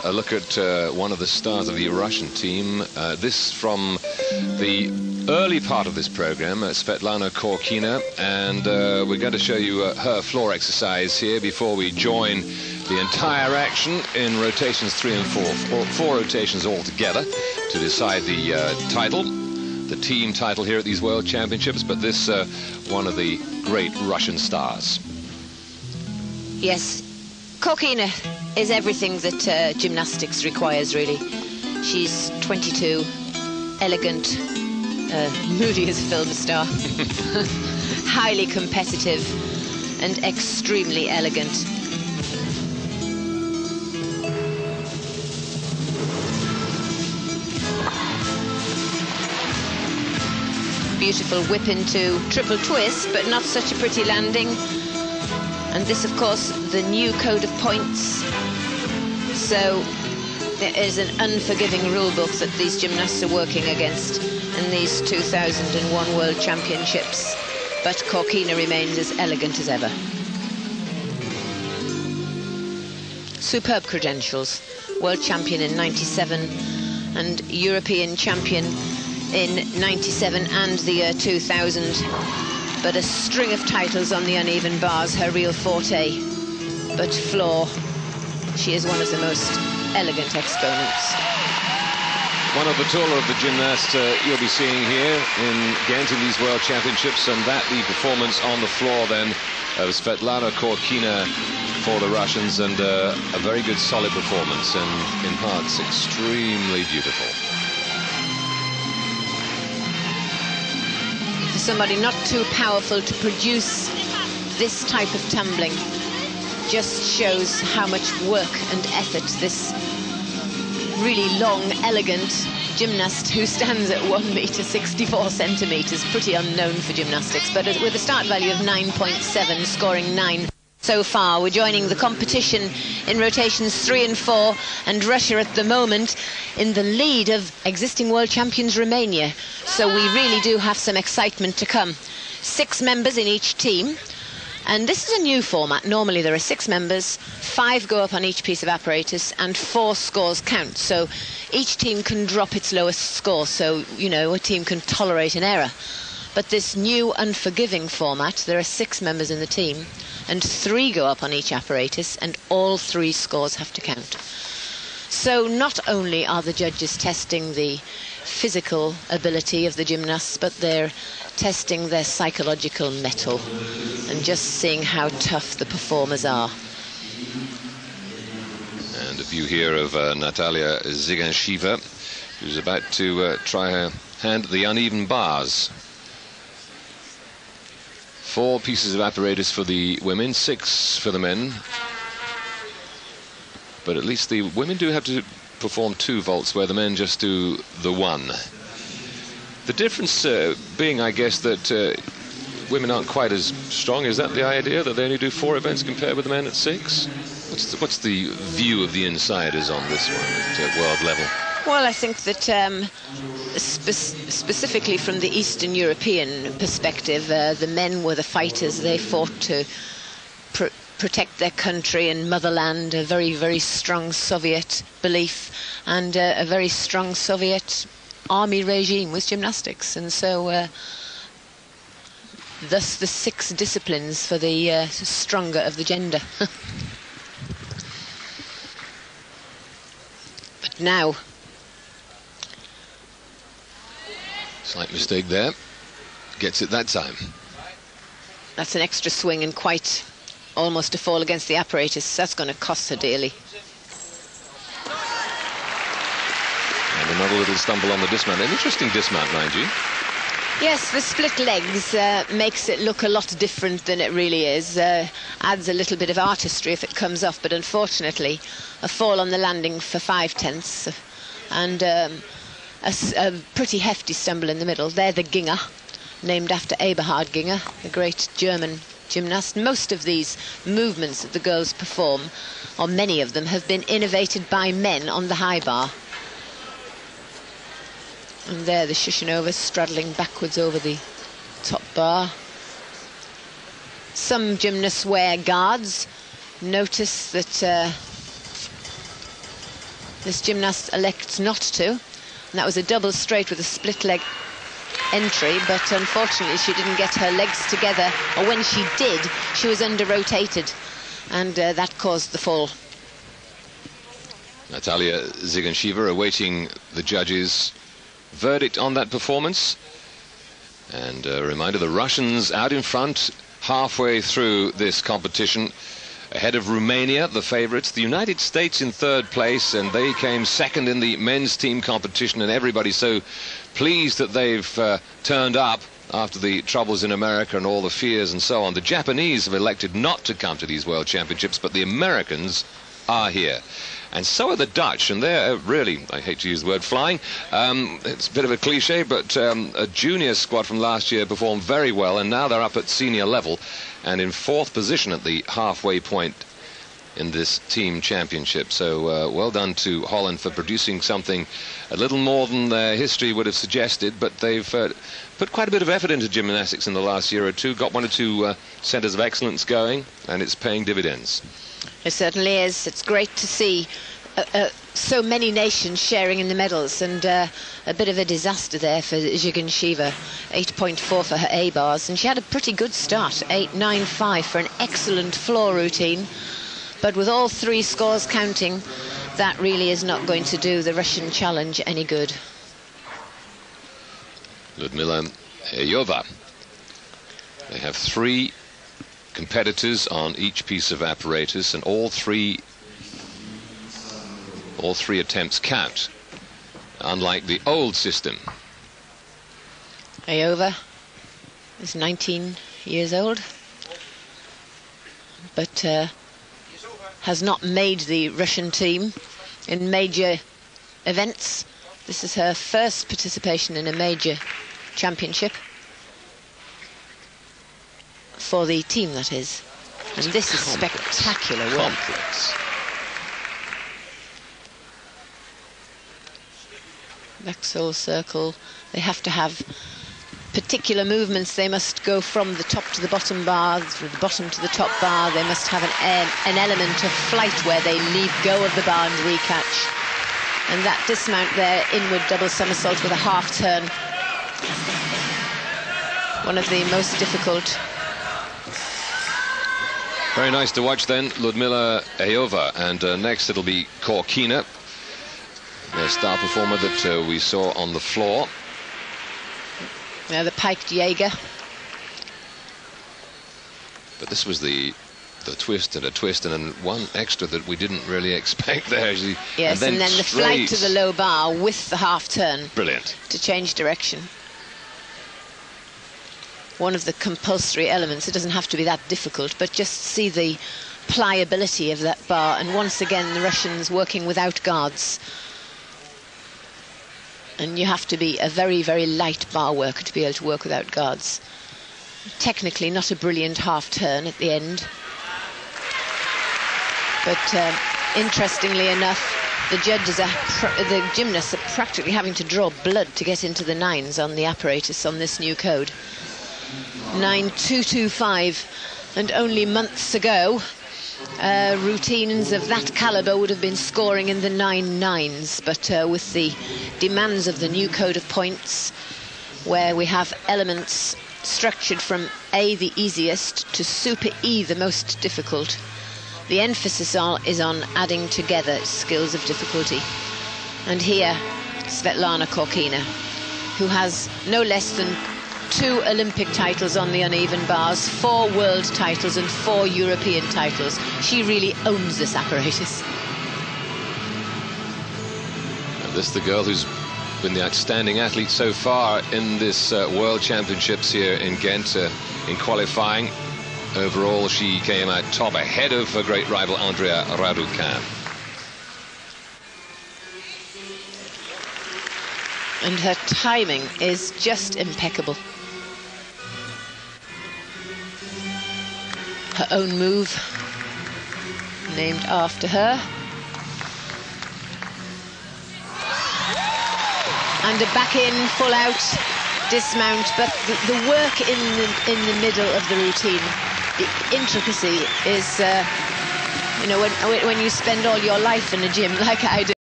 A look at one of the stars of the Russian team. This from the early part of this program, Svetlana Khorkina, and we're going to show you her floor exercise here before we join the entire action in rotations 3 and 4. Four rotations altogether to decide the title, the team title here at these World Championships, but this one of the great Russian stars. Yes, Khorkina is everything that gymnastics requires, really. She's 22, elegant, moody as a film star, highly competitive and extremely elegant. Beautiful whip into triple twist, but not such a pretty landing. And this, of course, the new code of points. So there is an unforgiving rule book that these gymnasts are working against in these 2001 World Championships. But Khorkina remains as elegant as ever. Superb credentials. World champion in '97 and European champion in '97 and the year 2000. But a string of titles on the uneven bars, her real forte. But floor, she is one of the most elegant exponents. One of the taller of the gymnasts you'll be seeing here in Ghent in these World Championships, and that the performance on the floor then of Svetlana Khorkina for the Russians, and a very good solid performance, and in parts extremely beautiful. Somebody not too powerful to produce this type of tumbling just shows how much work and effort this really long, elegant gymnast who stands at 1 meter 64 centimeters, pretty unknown for gymnastics, but with a start value of 9.7, scoring 9 so far. We're joining the competition in rotations 3 and 4, and Russia at the moment in the lead of existing world champions Romania. So we really do have some excitement to come. 6 members in each team, and this is a new format. Normally there are 6 members, 5 go up on each piece of apparatus, and 4 scores count. So each team can drop its lowest score, so, you know, a team can tolerate an error. But this new unforgiving format, there are 6 members in the team, and 3 go up on each apparatus, and all 3 scores have to count. So not only are the judges testing the physical ability of the gymnasts, but they're testing their psychological mettle and just seeing how tough the performers are. And a view here of Natalia Zygancheva, who's about to try her hand at the uneven bars. 4 pieces of apparatus for the women, 6 for the men. But at least the women do have to perform 2 vaults, where the men just do the 1. The difference being, I guess, that women aren't quite as strong. Is that the idea, that they only do 4 events compared with the men at 6? What's the view of the insiders on this one at world level? Well, I think that specifically from the Eastern European perspective, the men were the fighters. They fought to protect their country and motherland, a very, very strong Soviet belief, and a very strong Soviet army regime with gymnastics. And so thus the 6 disciplines for the stronger of the gender. But now, slight mistake there. Gets it that time. That's an extra swing and quite almost a fall against the apparatus. That's going to cost her dearly. And another little stumble on the dismount. An interesting dismount, mind you. Yes, the split legs makes it look a lot different than it really is. Adds a little bit of artistry if it comes off, but unfortunately a fall on the landing for 5/10 and a pretty hefty stumble in the middle. They're the Ginger, named after Eberhard Ginger, the great German gymnast. Most of these movements that the girls perform, or many of them, have been innovated by men on the high bar. And there the Shushunova straddling backwards over the top bar. Some gymnasts wear guards. Notice that This gymnast elects not to, and that was a double straight with a split leg entry, but unfortunately she didn't get her legs together, or when she did, she was under-rotated, and that caused the fall. Natalia Zigansheva awaiting the judges' verdict on that performance. And a reminder, the Russians out in front halfway through this competition, ahead of Romania, the favourites, the United States in third place, and they came second in the men's team competition, and everybody's so pleased that they've turned up after the troubles in America and all the fears and so on. The Japanese have elected not to come to these World Championships, but the Americans are here. And so are the Dutch, and they're really, I hate to use the word flying, it's a bit of a cliche, but a junior squad from last year performed very well, and now they're up at senior level and in fourth position at the halfway point in this team championship. So well done to Holland for producing something a little more than their history would have suggested, but they've put quite a bit of effort into gymnastics in the last year or two, got one or two centres of excellence going, and it's paying dividends. It certainly is. It's great to see so many nations sharing in the medals, and a bit of a disaster there for Zigansheva. 8.4 for her A bars, and she had a pretty good start, 8.95 for an excellent floor routine, but with all three scores counting, that really is not going to do the Russian challenge any good. Ludmila Eyova. They have three competitors on each piece of apparatus, and all three attempts count, unlike the old system. Eyova is 19 years old, but has not made the Russian team in major events. This is her first participation in a major championship. For the team, that is. And this is spectacular work. Complex. Backsole circle. They have to have particular movements. They must go from the top to the bottom bar, from the bottom to the top bar. They must have an element of flight where they leave go of the bar and recatch. And that dismount there, inward double somersault with a half turn. One of the most difficult. Very nice to watch then, Ludmila Eyova, and next it'll be Korkina, the star performer that we saw on the floor. Now the piked Jaeger. But this was the twist and a twist, and then one extra that we didn't really expect there. Yes, and then the flight to the low bar with the half turn. Brilliant. To change direction. One of the compulsory elements. It doesn't have to be that difficult, but just see the pliability of that bar, and once again the Russians working without guards. And you have to be a very, very light bar worker to be able to work without guards. Technically not a brilliant half turn at the end, but interestingly enough, the gymnasts are practically having to draw blood to get into the nines on the apparatus on this new code. 9.225, and only months ago routines of that caliber would have been scoring in the 9.9s, but with the demands of the new code of points, where we have elements structured from A, the easiest, to super E, the most difficult, the emphasis is on adding together skills of difficulty. And here Svetlana Korkina, who has no less than 2 Olympic titles on the uneven bars, 4 world titles and 4 European titles. She really owns this apparatus. And this is the girl who's been the outstanding athlete so far in this World Championships here in Ghent in qualifying. Overall, she came out top ahead of her great rival Andrea Raducan. And her timing is just impeccable. Her own move, named after her. And a back in, full out, dismount, but the work in the middle of the routine, the intricacy is, you know, when you spend all your life in a gym like I do.